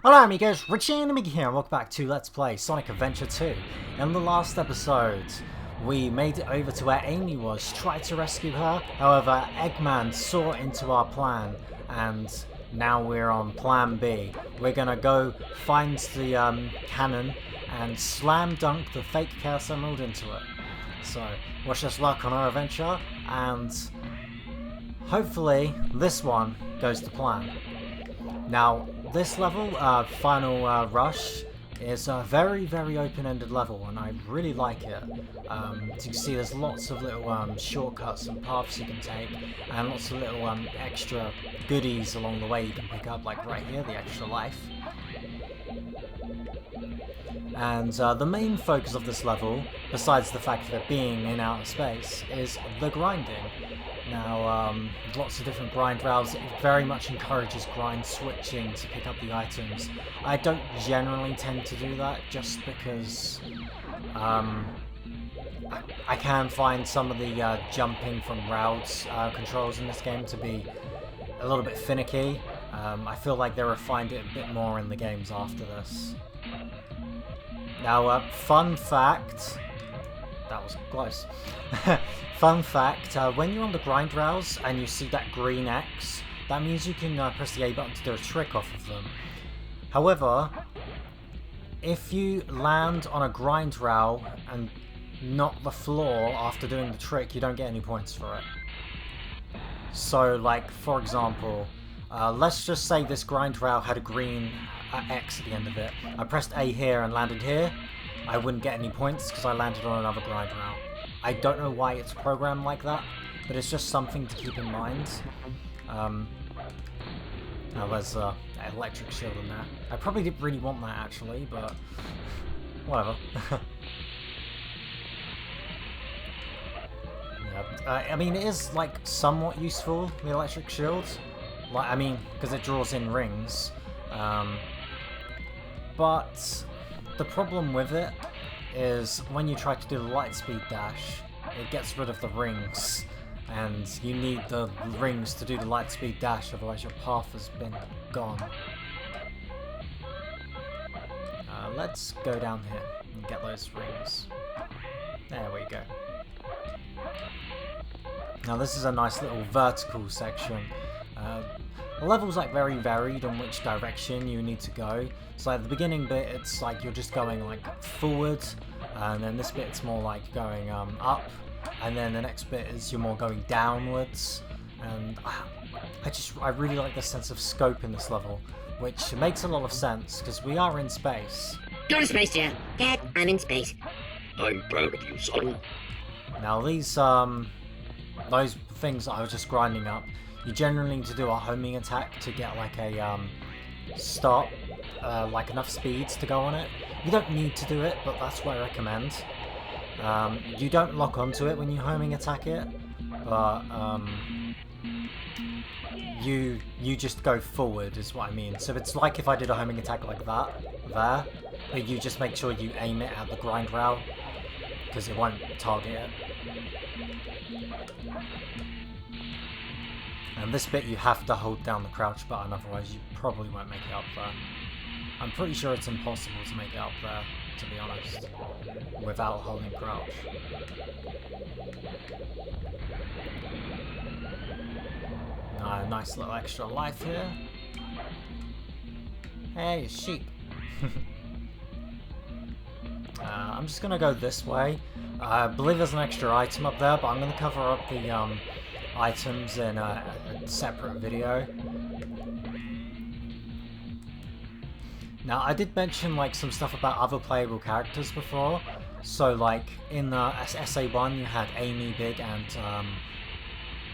Hello amigos, RadiShineAmigo here and welcome back to Let's Play Sonic Adventure 2. In the last episode, we made it over to where Amy was, tried to rescue her, however Eggman saw into our plan and now we're on plan B. We're gonna go find the cannon and slam dunk the fake Chaos Emerald into it. So, wish us luck on our adventure and hopefully this one goes to plan. Now, this level, Final Rush, is a very, very open-ended level, and I really like it. As you can see, there's lots of little shortcuts and paths you can take, and lots of little extra goodies along the way you can pick up, like right here, the extra life. And the main focus of this level, besides the fact of it being in outer space, is the grinding. Now, lots of different grind routes. It very much encourages grind switching to pick up the items. I don't generally tend to do that just because I can find some of the jumping from routes controls in this game to be a little bit finicky. I feel like they refined it a bit more in the games after this. Now, fun fact, that was close. Fun fact, when you're on the grind rails and you see that green X, that means you can press the A button to do a trick off of them. However, if you land on a grind rail and not the floor after doing the trick, you don't get any points for it. So, like, for example, let's just say this grind rail had a green X at the end of it. I pressed A here and landed here. I wouldn't get any points because I landed on another grind rail. I don't know why it's programmed like that, but it's just something to keep in mind. Now there's an electric shield in there. I probably didn't really want that actually, but whatever. Yeah, I mean, it is like somewhat useful, the electric shield. Like, I mean, because it draws in rings. But the problem with it is when you try to do the light speed dash, it gets rid of the rings, and you need the rings to do the light speed dash, otherwise your path has been gone. Let's go down here and get those rings. There we go. Now this is a nice little vertical section. The level's like very varied on which direction you need to go. So at the beginning bit, it's like you're just going like forward, and then this bit it's more like going up, and then the next bit is you're more going downwards. And I really like the sense of scope in this level, which makes a lot of sense because we are in space. You're in space, yeah. Dad, I'm in space. I'm proud of you, son. Now these those things that I was just grinding up, you generally need to do a homing attack to get like a start, like enough speeds to go on it. You don't need to do it, but that's what I recommend. You don't lock onto it when you homing attack it, but you just go forward is what I mean. So it's like if I did a homing attack like that, there, but you just make sure you aim it at the grind rail, because it won't target it. And this bit you have to hold down the crouch button, otherwise you probably won't make it up there. I'm pretty sure it's impossible to make it up there, to be honest, without holding crouch. Nice little extra life here. Hey, sheep. I'm just gonna go this way. I believe there's an extra item up there, but I'm gonna cover up the items in a separate video. Now, I did mention like some stuff about other playable characters before. So like in the SA1 you had Amy, Big, and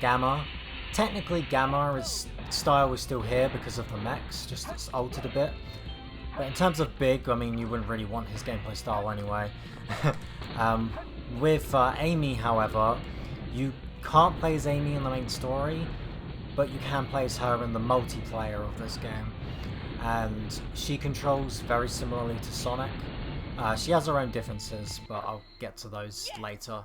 Gamma. Technically Gamma's style is still here because of the mechs, just it's altered a bit. But in terms of Big, I mean, you wouldn't really want his gameplay style anyway. With Amy, however, you can't play as Amy in the main story, but you can play as her in the multiplayer of this game. And she controls very similarly to Sonic. She has her own differences, but I'll get to those later.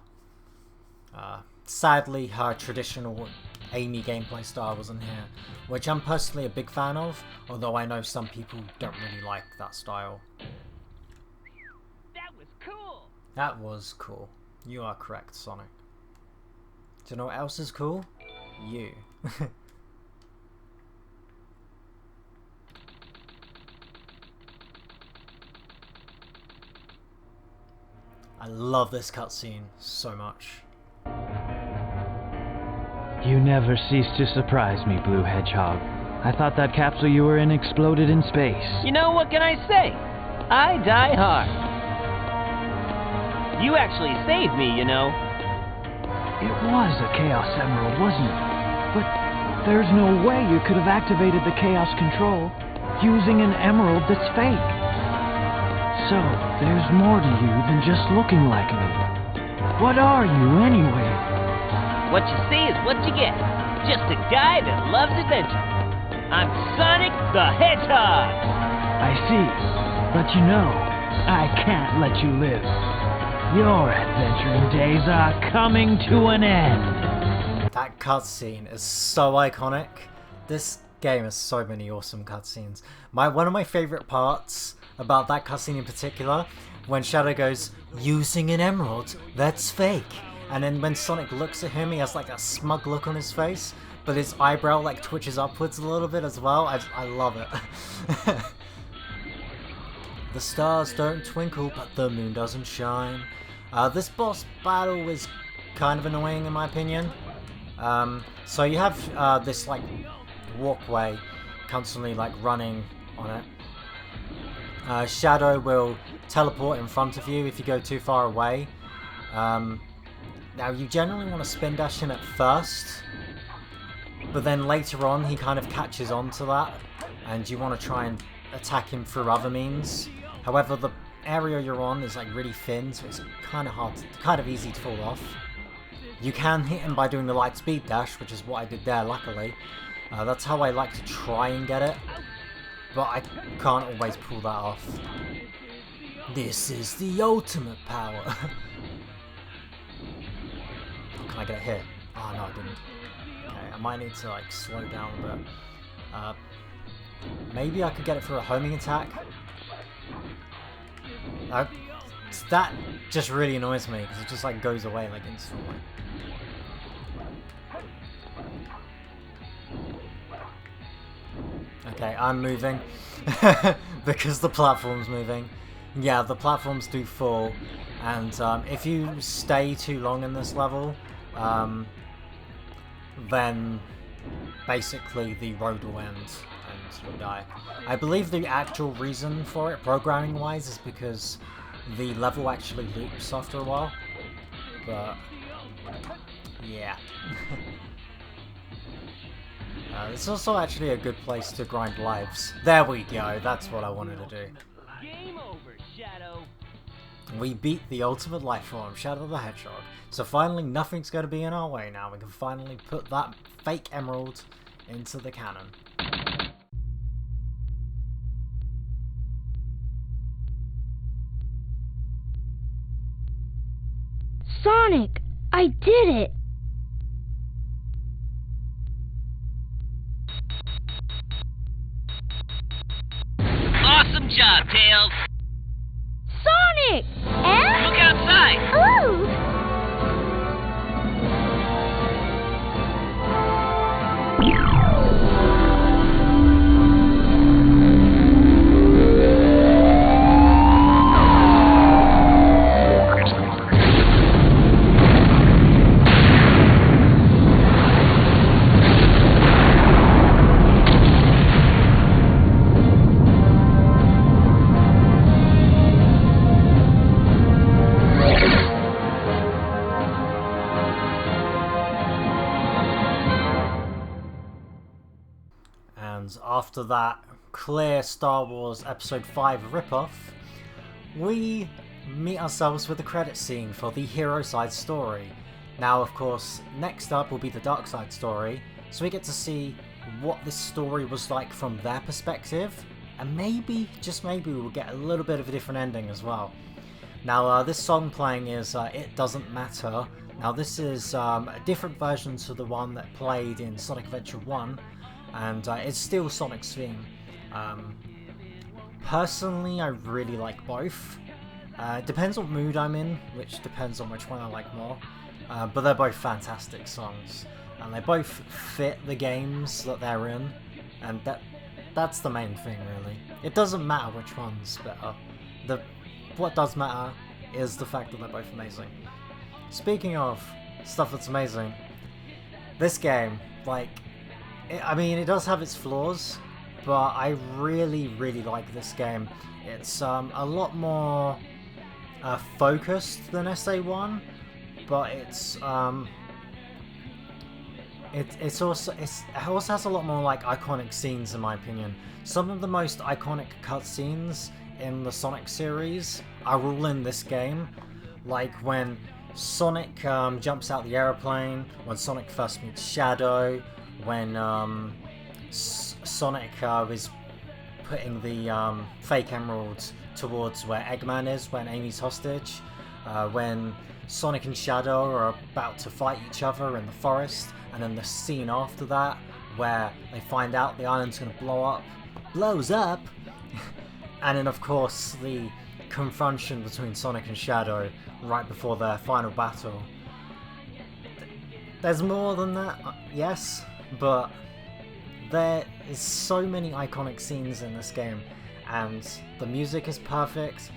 sadly her traditional Amy gameplay style wasn't here, which I'm personally a big fan of, although I know some people don't really like that style. That was cool! That was cool. You are correct, Sonic. Do you know what else is cool? You. I love this cutscene so much. You never cease to surprise me, Blue Hedgehog. I thought that capsule you were in exploded in space. You know, what can I say? I die hard. You actually saved me, you know. It was a Chaos Emerald, wasn't it? But there's no way you could have activated the Chaos Control using an emerald that's fake. So, there's more to you than just looking like me. What are you, anyway? What you see is what you get. Just a guy that loves adventure. I'm Sonic the Hedgehog! I see. But you know, I can't let you live. Your adventuring days are coming to an end. That cutscene is so iconic. This game has so many awesome cutscenes. One of my favorite parts about that cutscene in particular, when Shadow goes, "Using an emerald? That's fake." And then when Sonic looks at him, he has like a smug look on his face, but his eyebrow like twitches upwards a little bit as well. I love it. The stars don't twinkle, but the moon doesn't shine. This boss battle is kind of annoying in my opinion. So you have this like walkway constantly like running on it. Shadow will teleport in front of you if you go too far away. Now you generally want to spin dash him at first, but then later on he kind of catches on to that and you want to try and attack him through other means. However, the area you're on is like really thin, so it's kind of easy to fall off. You can hit him by doing the light speed dash, which is what I did there luckily. That's how I like to try and get it, but I can't always pull that off. This is the ultimate power. Can I get a hit? Oh no, I didn't. Okay, I might need to like slow down a bit. Maybe I could get it through a homing attack. That just really annoys me because it just like goes away like instantly. Okay, I'm moving because the platform's moving. Yeah, the platforms do fall, and if you stay too long in this level, then basically the road will end and you'll die. I believe the actual reason for it, programming wise, is because the level actually loops after a while, but yeah. It's also actually a good place to grind lives. There we go, that's what I wanted to do. Game over, Shadow. We beat the ultimate life form, Shadow the Hedgehog. So finally nothing's going to be in our way now. We can finally put that fake emerald into the cannon. Sonic, I did it! Awesome job, Tails! Sonic! And? Look outside! Ooh! After that clear Star Wars Episode 5 ripoff, we meet ourselves with the credit scene for the hero side story. Now, of course, next up will be the dark side story, so we get to see what this story was like from their perspective, and maybe, just maybe, we'll get a little bit of a different ending as well. Now, this song playing is It Doesn't Matter Now this is a different version to the one that played in Sonic Adventure 1, and it's still Sonic's theme. Personally, I really like both. It depends what mood I'm in, which depends on which one I like more. But they're both fantastic songs, and they both fit the games that they're in, and that's the main thing, really. It doesn't matter which one's better. What does matter is the fact that they're both amazing. Speaking of stuff that's amazing, this game, like, it does have its flaws, but I really, really like this game. It's a lot more focused than SA1, but it also has a lot more like iconic scenes, in my opinion. Some of the most iconic cutscenes in the Sonic series are all in this game, like when Sonic jumps out the aeroplane, when Sonic first meets Shadow, when Sonic is putting the fake emeralds towards where Eggman is when Amy's hostage, when Sonic and Shadow are about to fight each other in the forest, and then the scene after that where they find out the island's gonna blows up, and then of course the confrontation between Sonic and Shadow right before their final battle. There's more than that, yes, but there is so many iconic scenes in this game, and the music is perfect.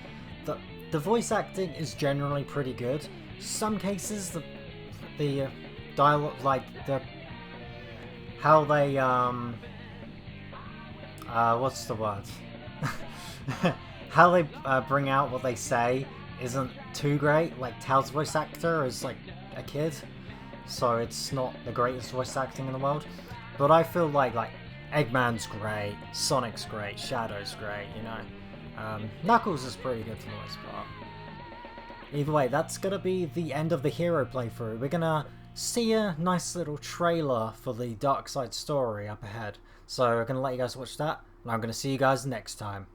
The voice acting is generally pretty good. Some cases the dialogue, like how they what's the word? How they bring out what they say isn't too great. Like Tails' voice actor is like a kid, so it's not the greatest voice acting in the world. But I feel like Eggman's great, Sonic's great, Shadow's great, you know. Knuckles is pretty good for the most part. Either way, that's gonna be the end of the hero playthrough. We're gonna see a nice little trailer for the Dark Side story up ahead. So I'm gonna let you guys watch that, and I'm gonna see you guys next time.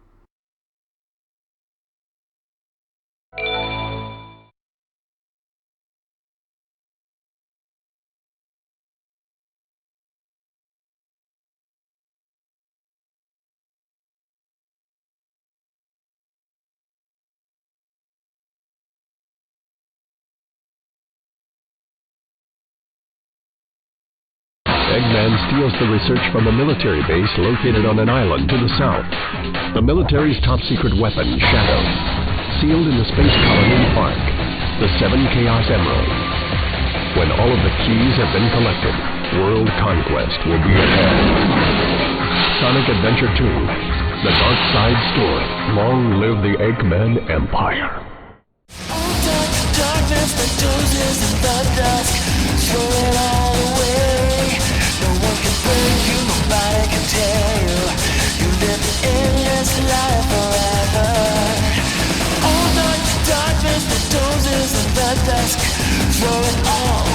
Eggman steals the research from a military base located on an island to the south. The military's top-secret weapon, Shadow, sealed in the space colony Ark, the 7 Chaos Emeralds. When all of the keys have been collected, world conquest will be at hand. Sonic Adventure 2, The Dark Side Story. Long live the Eggman Empire. Darkness that dozes in the dusk, throw it all away. No one can break you, nobody can tear you. You live the endless life forever. All darkness that dozes in the dusk, throw it all